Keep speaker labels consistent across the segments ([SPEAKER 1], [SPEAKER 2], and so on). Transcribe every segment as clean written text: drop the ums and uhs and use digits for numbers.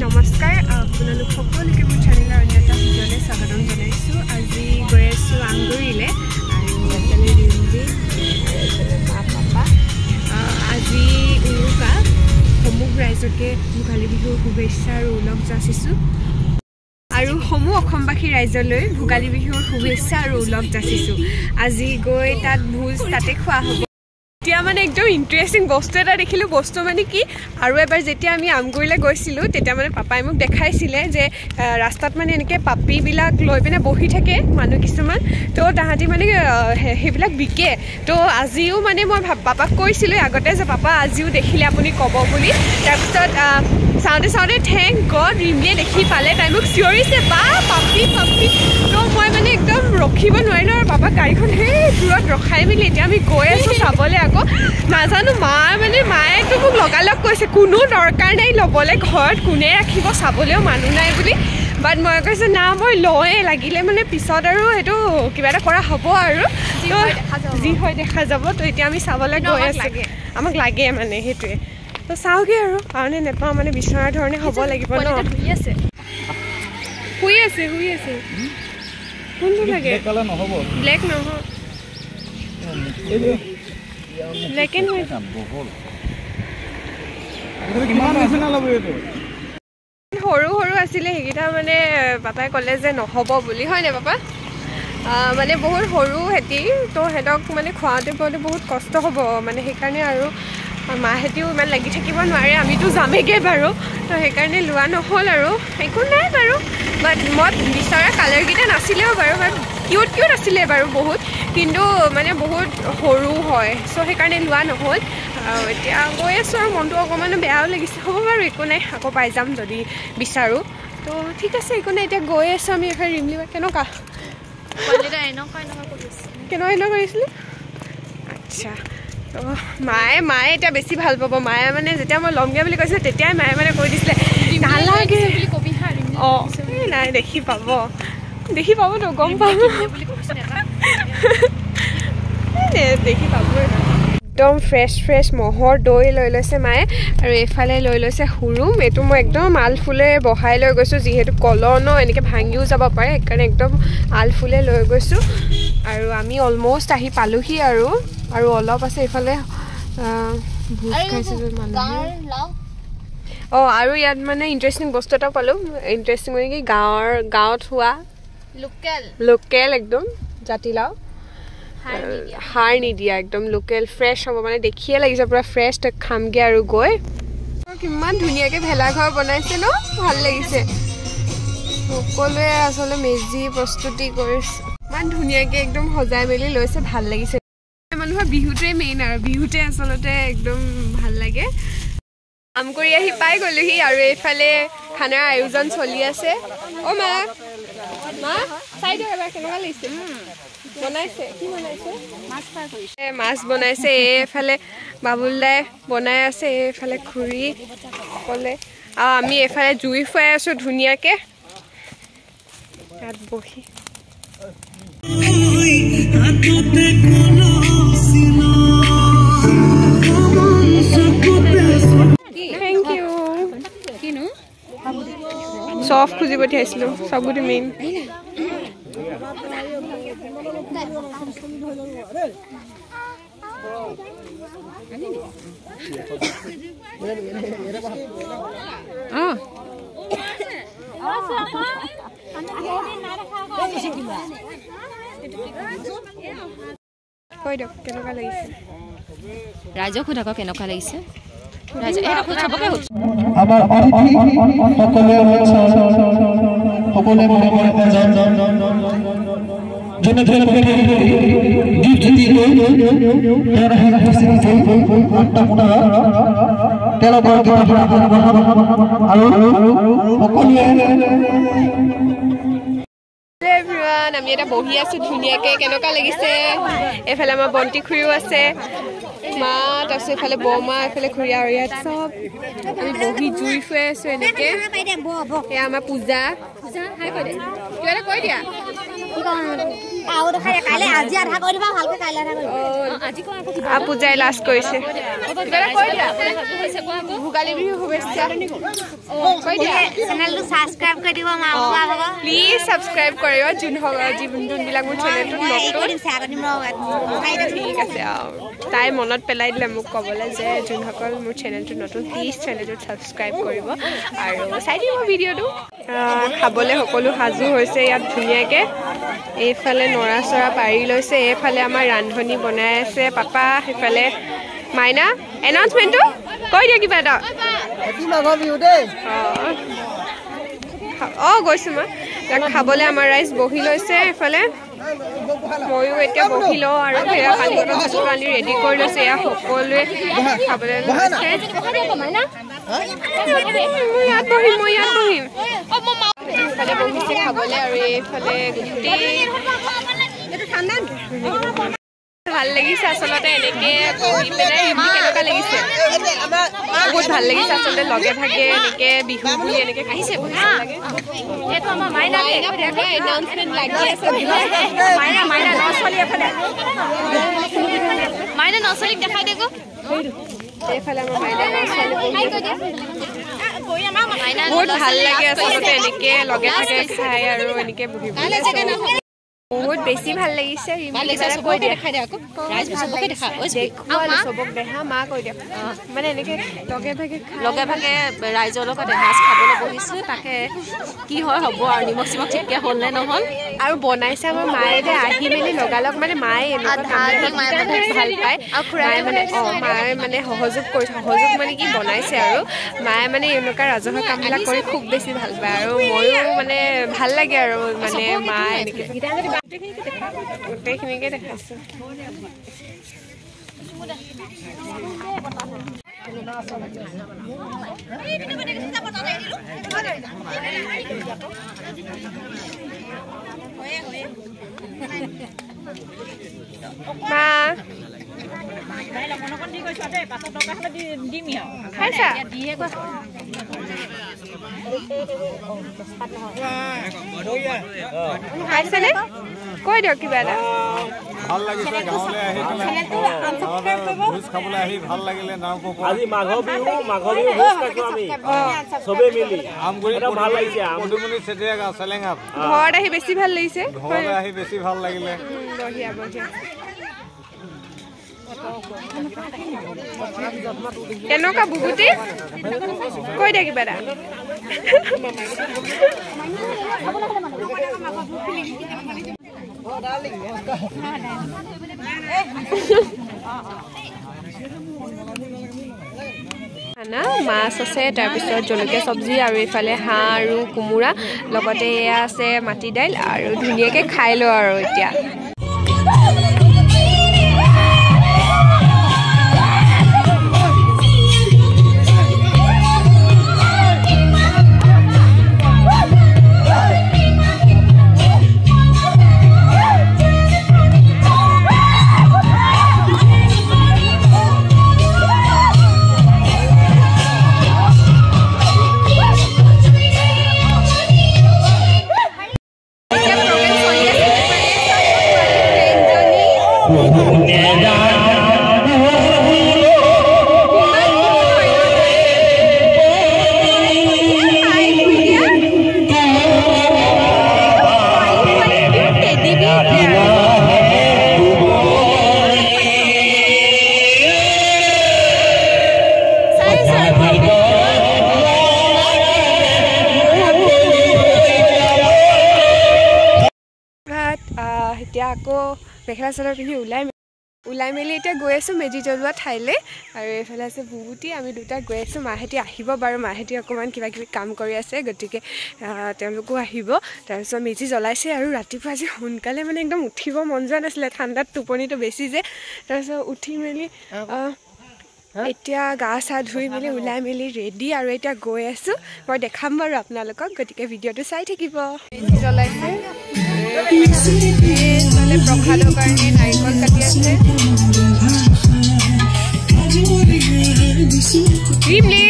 [SPEAKER 1] নমস্কাৰ আপোনালোক সকলোকে মোৰ চেনেলৰ অন্য এটা ভিডিঅ'লৈ স্বাগতম জনাইছোঁ। আজি গৈ আছোঁ আমগুৰিলৈ আৰু এইফালে ৰিমজি মা পাপা। আজি উৰুকা সমূহ ৰাইজকে ভোগালী বিহুৰ শুভেচ্ছা আৰু ওলগ যাচিছোঁ আৰু সমূহ অসমবাসী ৰাইজলৈ ভোগালী বিহুৰ শুভেচ্ছা আৰু ওলগ যাচিছোঁ। আজি গৈ তাত ভোজ তাতে খোৱা হ'ব। এতিয়া মানে একদম ইণ্টাৰেষ্টিং বস্তু এটা দেখিলোঁ। বস্তু মানে কি, আৰু এবাৰ যেতিয়া আমি আমগুৰিলৈ গৈছিলোঁ তেতিয়া মানে পাপাই মোক দেখাইছিলে যে ৰাস্তাত মানে এনেকৈ পাপিবিলাক লৈ পিনে বহি থাকে মানুহ কিছুমান, তো তাহাঁতি মানে সেইবিলাক বিকে। তো আজিও মানে মই পাপাক কৈছিলোঁ আগতে যে পাপা আজিও দেখিলে আপুনি ক'ব বুলি। তাৰপিছত চাওঁতে চাওঁতে থেংক গড ৰিমলিয়ে দেখি পালে, তাই মোক চিঞৰিছে বা পাপি পাপি। তো মই মানে একদম ৰখিব নোৱাৰিলোঁ আৰু পাপাক গাড়ীখন সেই দূৰত ৰখাই মেলি এতিয়া আমি গৈ আছোঁ চাবলৈ। আকৌ নাজানো মায়েতো মোক লগালগ কৈছে কোনো দৰকাৰ নাই ল'বলৈ, ঘৰত কোনে ৰাখিব চাবলৈও মানুহ নাই বুলি। বাট মই কৈছোঁ না মই লওঁৱে, লাগিলে মানে পিছত আৰু সেইটো কিবা এটা কৰা হ'ব আৰু যি হয় দেখা যাব। তো এতিয়া আমি চাবলৈ গৈ আছোঁ, আমাক লাগে মানে সেইটোৱে। তো চাওঁগৈ আৰু কাৰণে নেপাওঁ মানে বিচৰা ধৰণে হ'ব লাগিব ন। শুই আছে কোনটো লাগে? ব্লেক নহয়, ব্লেক এণ্ড হোৱাইট। সৰু সৰু আছিলে সেইকেইটা, মানে পাপাই ক'লে যে নহ'ব বুলি, হয়নে পাপা? মানে বহুত সৰু সেতি, তো সিহঁতক মানে খুৱাওঁতে বোৱাওঁতে বহুত কষ্ট হ'ব মানে, সেইকাৰণে আৰু মাহেঁতিও ইমান লাগি থাকিব নোৱাৰে, আমিতো যামেগৈ বাৰু। তো সেইকাৰণে লোৱা নহ'ল আৰু একো নাই বাৰু। বাট মই বিচৰা কালাৰকেইটা নাছিলেও বাৰু, বাট কিউট আছিলে বাৰু বহুত, কিন্তু মানে বহুত সৰু হয়, চ' সেইকাৰণে লোৱা নহ'ল। এতিয়া গৈ আছোঁ আৰু মনটো অকণমান বেয়াও লাগিছে। হ'ব বাৰু একো নাই, আকৌ পাই যাম যদি বিচাৰোঁ। তো ঠিক আছে একো নাই, এতিয়া গৈ আছোঁ আমি। এফালে ৰিমলি বা কেনেকুৱা কৰিছিলোঁ? আচ্ছা, তো মায়ে এতিয়া বেছি ভাল পাব। মায়ে মানে যেতিয়া মই ল'মগৈ বুলি কৈছিলোঁ তেতিয়াই মায়ে মানে কৈ দিছিলে নালাগে বুলি কবি হা। অঁ নাই, দেখি পাবতো, গম পাব, দেখি পাবই। একদম ফ্ৰেছ মহৰ দৈ লৈ লৈছে মায়ে, আৰু এইফালে লৈ লৈছে হুৰুম। এইটো মই একদম আলফুলে বহাই লৈ গৈছোঁ, যিহেতু কলনো এনেকৈ ভাঙিও যাব পাৰে, সেইকাৰণে একদম আলফুলে লৈ গৈছোঁ। আৰু আমি অলমষ্ট আহি পালোহি আৰু অলপ আছে এইফালে ভোজ খাইছোঁ মানুহে। অঁ আৰু ইয়াত মানে ইণ্টাৰেষ্টিং বস্তু এটা পালোঁ। ইণ্টাৰেষ্টিং মানে কি, গাঁৱত হোৱা লোকেল একদম জাতিলাও, সাৰ নিদিয়া, একদম লোকেল ফ্ৰেছ হ'ব মানে, দেখিয়ে লাগিছে পূৰা ফ্ৰেছ। তই খামগৈ আৰু গৈ। কিমান ধুনীয়াকৈ ভেলাঘৰ বনাইছে ন, ভাল লাগিছে। সকলোৱে আচলতে মেজি প্ৰস্তুতি কৰিছে, ইমান ধুনীয়াকৈ একদম সজাই মেলি লৈছে, ভাল লাগিছে। মানুহৰ বিহুটোৱে মেইন আৰু, বিহুতে আচলতে একদম ভাল লাগে। কাম কৰি আহি পাই গ'লোহি আৰু এইফালে খানাৰ আয়োজন চলি আছে। অ' মা চাই দিয়ক এবাৰ কেনেকুৱা লাগিছে। বনাইছে, কি বনাইছে? মাছ বনাইছে। এইফালে বাবুল দাই বনাই আছে, এইফালে খুৰী সকলে, আৰু আমি এইফালে জুই ফুৱাই আছোঁ ধুনীয়াকৈ তাত বহি। Thank you. চফ খুজি পঠিয়াইছিলোঁ, চবগুটি মেইন। কৈ দিয়ক কেনেকুৱা লাগিছে,
[SPEAKER 2] ৰাইজক সোধক কেনেকুৱা লাগিছে।
[SPEAKER 3] আমাৰ অতিথি সকলোৱে
[SPEAKER 1] আমি এটা বহি আছোঁ ধুনীয়াকৈ, কেনেকুৱা লাগিছে। এইফালে আমাৰ বন্তি খুৰীও আছে, মা, তাৰপিছত এইফালে বৰমা, এইফালে খুৰী, আৰু ইয়াত চব আমি বহি জুই ফুৱাই আছোঁ এনেকৈ। এয়া আমাৰ পূজা
[SPEAKER 2] হাই কৈ দে কিবা এটা কৈ দিয়া
[SPEAKER 4] আও দেখাই কাইলে আজি আধা কৰি দিবা ভালকে কাইলে আধা কৰি
[SPEAKER 2] আজি কোৱা আকৌ
[SPEAKER 1] আ পূজাই লাষ্ট কৰিছে
[SPEAKER 2] কিবা এটা কৈ দিয়া হৈছে কোৱা আকৌ
[SPEAKER 1] ভোগালী বিহু শুভেচ্ছা
[SPEAKER 2] কৈ দিয়া
[SPEAKER 4] চেনেলটো সাবস্ক্ৰাইব কৰি দিব মা বাবা
[SPEAKER 1] প্লিজ সাবস্ক্ৰাইব কৰিবা যোনবিলাক মোৰ চেনেলটো নতুন ঠিক আছে তাই মনত পেলাই দিলে মোক ক'বলৈ যে যোনসকল মোৰ চেনেলটো নতুন প্লিজ চেনেলটোত সাবস্ক্ৰাইব কৰিব আৰু চাই দিব ভিডিঅ'টো খাবলৈ সকলো সাজু হৈছে ইয়াত ধুনীয়াকৈ এইফালে নৰা চৰা পাৰি লৈছে এইফালে আমাৰ ৰান্ধনি বনাই আছে পাপা সেইফালে মাইনা এনাউন্সমেণ্টটো কৈ দিয়া কিবা এটা গৈছোঁ মই খাবলৈ আমাৰ ৰাইজ বহি লৈছে এইফালে ময়ো এতিয়া বহি লওঁ আৰু সেয়া পানী বস্তু আনি ৰেডি কৰি লৈছে এয়া সকলোৱে খাবলৈ লৈছে ইয়াত বহিম এইফালে বহিছে খাবলৈ আৰু এইফালে গোটেই ভাল লাগিছে আচলতে এনেকে বহি পেলাই কেনেকুৱা লাগিছে বহুত ভাল লাগিছে আচলতে লগে ভাগে এনেকে বিহু বুলি এনেকে আহিছে
[SPEAKER 2] এইটো আমাৰ মাইনা
[SPEAKER 1] এনাউন্সমেণ্ট লাগি আছে
[SPEAKER 2] মাইনা নচলি এফালে মাইনা নচলিক দেখাই দে গো
[SPEAKER 1] এইফালে আমাৰ মাইনা
[SPEAKER 2] মাইনা
[SPEAKER 1] বহুত ভাল লাগে আচলতে এনেকে লগে ভাগে খাই আৰু এনেকে বহি বহুত বেছি ভাল লাগিছে চবক দেহা মা কৈ দিয়ক মানে এনেকে
[SPEAKER 2] লগে ভাগে ৰাইজৰ লগত এসাঁজ খাবলৈ বহিছোঁ তাকে কি হয় হ'ব আৰু নিমখ চিমখ ঠিককৈ হ'ল নে নহ'ল
[SPEAKER 1] আৰু বনাইছে আমাৰ মায়ে যে আহি মেলি লগালগ মানে মায়ে ভাল পায় মায়ে মানে মায়ে মানে সহযোগ মানে কি বনাইছে আৰু মায়ে মানে এনেকুৱা ৰাজহুৱা কামবিলাক কৰি খুব বেছি ভাল পায় আৰু ময়ো মানে ভাল লাগে আৰু মানে মায়ে এনেকৈ গোটেইখিনিকে দেখাইছোঁ মা খাইছা খাইছেনে কৈ দিয়ক কিবা এটা
[SPEAKER 5] ভাল লাগিছে গাঁৱলৈ আহি ভোজ খাবলৈ আহি ভাল লাগিলে আজি মাঘৰ বিহু ভোজ খাইছো আমি চবে মিলি আমগুৰি ভাল লাগিছে মধুমণি চেতিয়া চেলেঙা
[SPEAKER 1] ঘৰত আহি বেছি ভাল লাগিছে
[SPEAKER 5] ঘৰলৈ আহি বেছি ভাল লাগিলে
[SPEAKER 1] বঢ়িয়া বঢ়িয়া কেনেকুৱা বহুতে কৈ দিয়া কিবা এটা মাছ আছে তাৰপিছত জলকীয়া চব্জি আৰু এইফালে হাঁহ আৰু কোমোৰা লগতে এয়া আছে মাটি দাইল আৰু ধুনীয়াকৈ খাই লওঁ আৰু এতিয়া এতিয়া আকৌ মেখেলা চাদৰ পিন্ধি ওলাই মেলি এতিয়া গৈ আছোঁ মেজি জ্বলোৱা ঠাইলৈ আৰু এইফালে আছে বুবুটি আমি দুটা গৈ আছোঁ মাহেঁতি আহিব বাৰু মাহেঁতি অকণমান কিবা কিবি কাম কৰি আছে গতিকে তেওঁলোকো আহিব তাৰপিছত মেজি জ্বলাইছে আৰু ৰাতিপুৱা আজি সোনকালে মানে একদম উঠিব মন যোৱা নাছিলে ঠাণ্ডাত টোপনিটো বেছি যে তাৰপিছত উঠি মেলি এতিয়া গা চা ধুই মেলি ওলাই মেলি ৰেডি আৰু এতিয়া গৈ আছোঁ মই দেখাম বাৰু আপোনালোকক গতিকে ভিডিঅ'টো চাই থাকিব মেজি জ্বলাইছে প্ৰসাদৰ কাৰণে নাৰিকল কাটি আছে Dreamly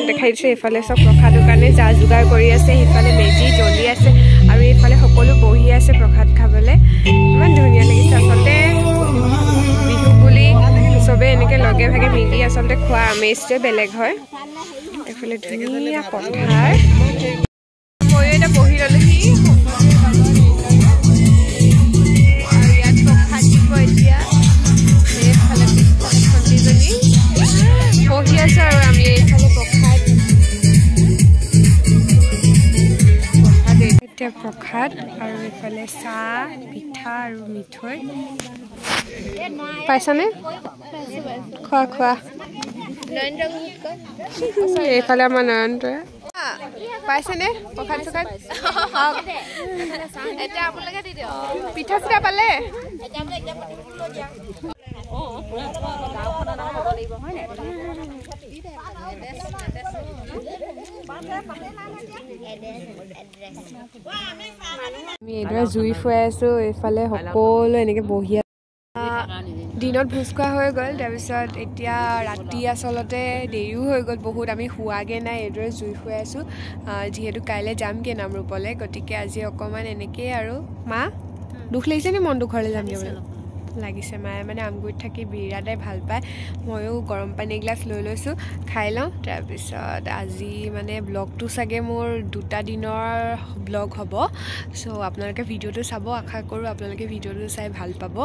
[SPEAKER 1] দেখাইছো এইফালে চব প্ৰসাদৰ কাৰণে যা যোগাৰ কৰি আছে সেইফালে মেজি জ্বলি আছে আৰু এইফালে সকলো বহি আছে প্ৰসাদ খাবলৈ ইমান ধুনীয়া লাগিছে আচলতে বিহু বুলি চবে এনেকৈ লগে ভাগে মিলি আচলতে খোৱা আমেজটোৱে বেলেগ হয় এইফালে ধুনীয়া পথাৰ মই এটা বহি ল'লোহি আৰু ইয়াত প্ৰসাদ দিব এতিয়া এইফালে ভণ্টিজনী বহি আছে আৰু আমি এইফালে প্ৰসাদ আৰু এইফালে চাহ পিঠা আৰু মিঠৈ পাইছানে খোৱা খোৱা এইফালে আমাৰ নয়নটোৱে পাইছেনে প্ৰসাদ চসাদ পিঠা চিঠা পালে আমি এইদৰে জুই ফুৱাই আছো এইফালে সকলো এনেকে বহি দিনত ভোজ খোৱা হৈ গ'ল তাৰপিছত এতিয়া ৰাতি আচলতে দেৰিও হৈ গ'ল বহুত আমি শুৱাগে নাই এইদৰে জুই ফুৱাই আছো যিহেতু কাইলৈ যামগে নামৰূপলৈ গতিকে আজি অকণমান এনেকেই আৰু মা দুখ লাগিছে নে মনটো ঘৰলৈ যামগে বোলে লাগিছে মায়ে মানে আমগুৰিত থাকি বিৰাটেই ভাল পায় ময়ো গৰম পানী এগিলাচ লৈ লৈছোঁ খাই লওঁ তাৰপিছত আজি মানে ব্লগটো চাগে মোৰ 2টা দিনৰ ব্লগ হ'ব চ' আপোনালোকে ভিডিঅ'টো চাব আশা কৰোঁ আপোনালোকে ভিডিঅ'টো চাই ভাল পাব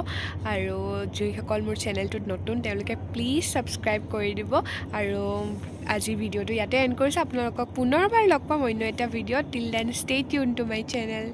[SPEAKER 1] আৰু যিসকল মোৰ চেনেলটোত নতুন তেওঁলোকে প্লিজ ছাবস্ক্ৰাইব কৰি দিব আৰু আজি ভিডিঅ'টো ইয়াতে এণ্ড কৰিছোঁ আপোনালোকক পুনৰবাৰ লগ পাম অন্য এটা ভিডিঅ'ত till then stay tune to my channel